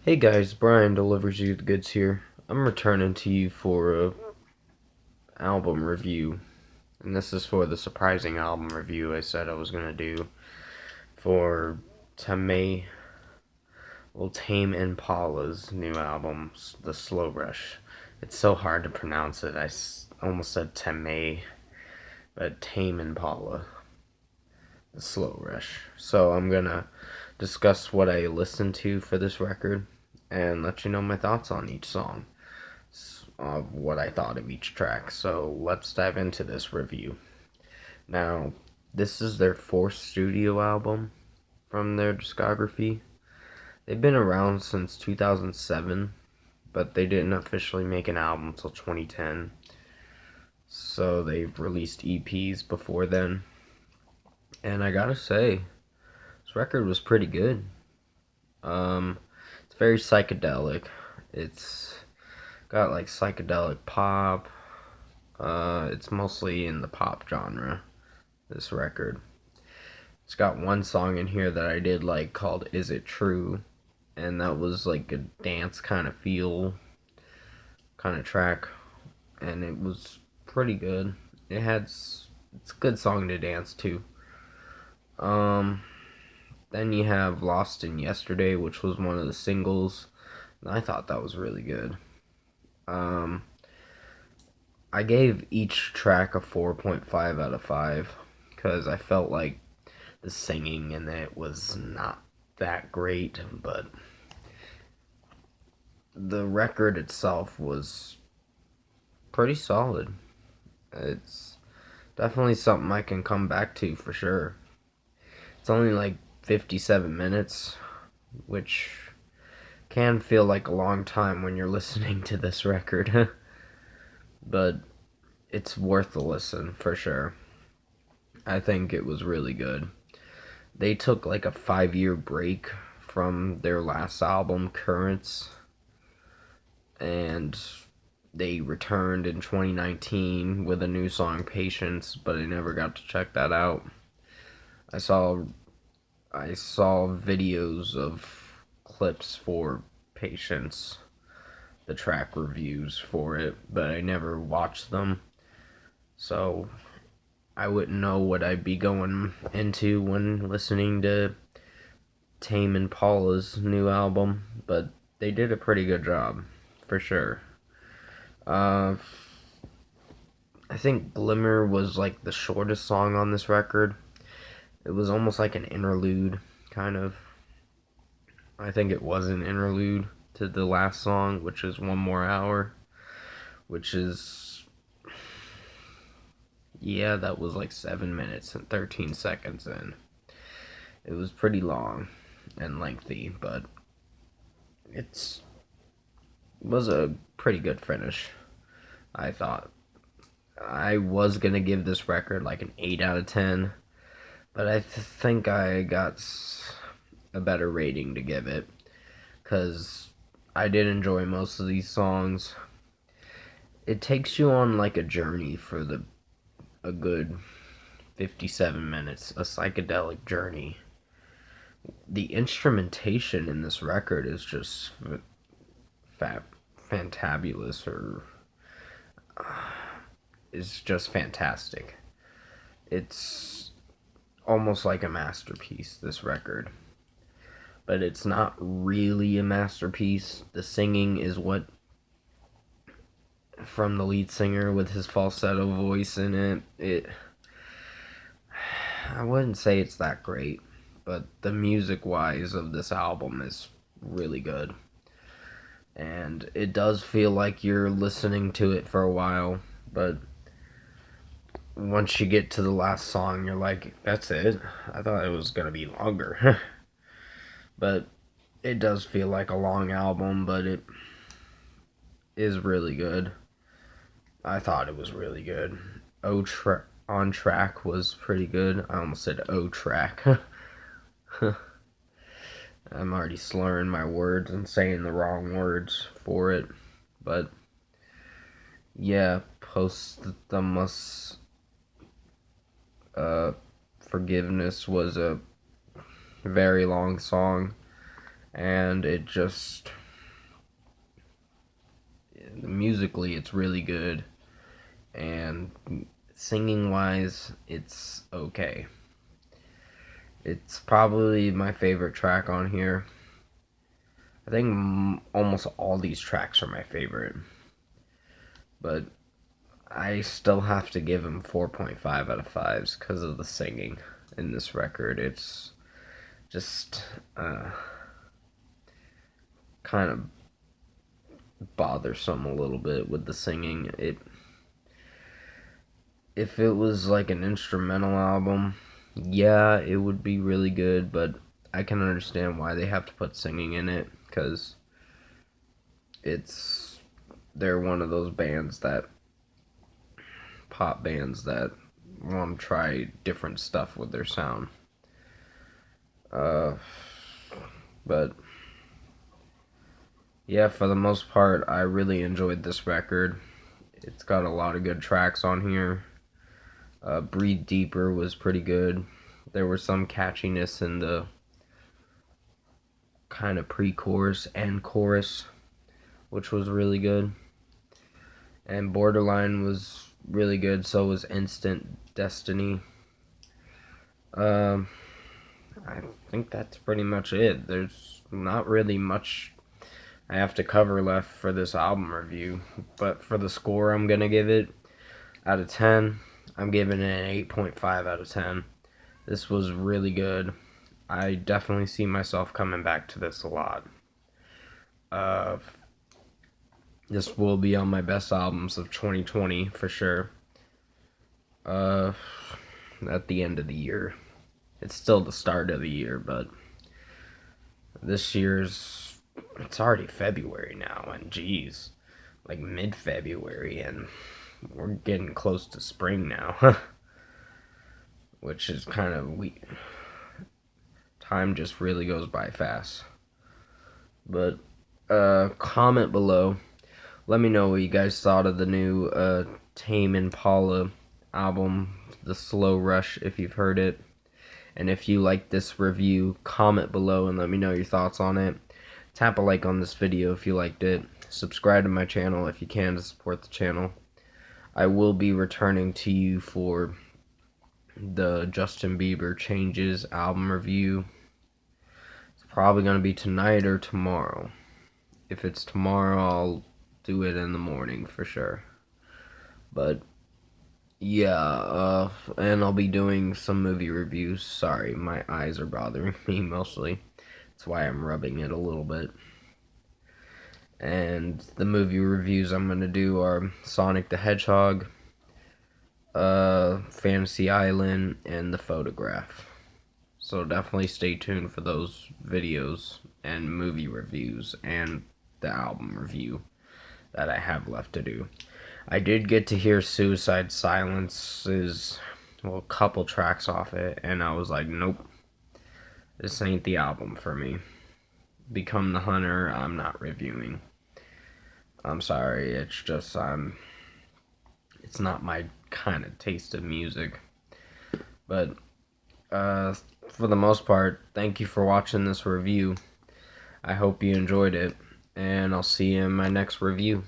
Hey guys, Brian delivers you the goods here. I'm returning to you for a album review, and this is for the surprising album review I said I was gonna do for Tame, Tame Impala's new album, The Slow Rush. It's so hard to pronounce it. Almost said Tame, but Tame Impala, The Slow Rush. So I'm gonna discuss what I listened to for this record and let you know my thoughts on each song. Of what I thought of each track. So let's dive into this review. Now, this is their fourth studio album from their discography. They've been around since 2007, but they didn't officially make an album until 2010. So they've released EPs before then. And I gotta say, this record was pretty good. It's very psychedelic. It's got like psychedelic pop. It's mostly in the pop genre, this record. It's got one song in here that I did like called Is It True? And that was like a dance kind of feel kind of track. And it was pretty good. It's a good song to dance to. Um, then you have Lost in Yesterday, which was one of the singles. And I thought that was really good. Um, I gave each track a 4.5 out of 5 because I felt like the singing in it was not that great, but the record itself was pretty solid. It's definitely something I can come back to for sure. It's only like 57 minutes, which can feel like a long time when you're listening to this record, but it's worth the listen for sure. I think it was really good. They took like a 5 year break from their last album, Currents, and they returned in 2019 with a new song, Patience, but I never got to check that out. I saw videos of clips for Patience, the track reviews for it, but I never watched them. So I wouldn't know what I'd be going into when listening to Tame Impala's new album, but they did a pretty good job, for sure. Uh, I think Glimmer was like the shortest song on this record. It was almost like an interlude, kind of. I think it was an interlude to the last song, which is One More Hour, which is, yeah, that was like 7 minutes and 13 seconds in. It was pretty long and lengthy, but it was a pretty good finish, I thought. I was going to give this record like an 8 out of 10, but I think I got a better rating to give it because I did enjoy most of these songs. It takes you on like a journey for a good 57 minutes, a psychedelic journey. The instrumentation in this record is just fantabulous, or is just fantastic. It's almost like a masterpiece, this record. But it's not really a masterpiece. The singing is what, from the lead singer with his falsetto voice in it, I wouldn't say it's that great, but the music wise of this album is really good. And it does feel like you're listening to it for a while, but once you get to the last song, you're like, that's it? I thought it was going to be longer. But it does feel like a long album, but it is really good. I thought it was really good. On Track was pretty good. I almost said O Track. I'm already slurring my words and saying the wrong words for it. But yeah, Posthumous Forgiveness was a very long song. and it just, musically it's really good, and singing wise it's okay. It's probably my favorite track on here. I think almost all these tracks are my favorite, but I still have to give him 4.5 out of 5s because of the singing in this record. It's just kind of bothersome a little bit with the singing. If it was like an instrumental album, yeah, it would be really good, but I can understand why they have to put singing in it, because they're one of those pop bands that want to try different stuff with their sound. But yeah, for the most part, I really enjoyed this record. It's got a lot of good tracks on here. Breathe Deeper was pretty good. There was some catchiness in the kind of pre-chorus and chorus, which was really good. And Borderline was really good, so was Instant Destiny. I think that's pretty much it. There's not really much I have to cover left for this album review, but for the score, I'm gonna give it out of 10. I'm giving it an 8.5 out of 10. This was really good. I definitely see myself coming back to this a lot. This will be on my best albums of 2020 for sure. At the end of the year. It's still the start of the year, but this year's, it's already February now, and geez, like mid-February, and we're getting close to spring now, which is kind of weird. Time just really goes by fast. But comment below. Let me know what you guys thought of the new Tame Impala album, The Slow Rush, if you've heard it. And if you like this review, comment below and let me know your thoughts on it. Tap a like on this video if you liked it. Subscribe to my channel if you can to support the channel. I will be returning to you for the Justin Bieber Changes album review. It's probably going to be tonight or tomorrow. If it's tomorrow, I'll do it in the morning for sure. But yeah, and I'll be doing some movie reviews. Sorry, my eyes are bothering me mostly. That's why I'm rubbing it a little bit. And the movie reviews I'm going to do are Sonic the Hedgehog, Fantasy Island, and The Photograph. So definitely stay tuned for those videos and movie reviews and the album review that I have left to do. I did get to hear Suicide Silence's, well, a couple tracks off it, and I was like, nope, this ain't the album for me. Become the Hunter, I'm not reviewing. I'm sorry, it's just, it's not my kind of taste of music. But, for the most part, thank you for watching this review. I hope you enjoyed it, and I'll see you in my next review.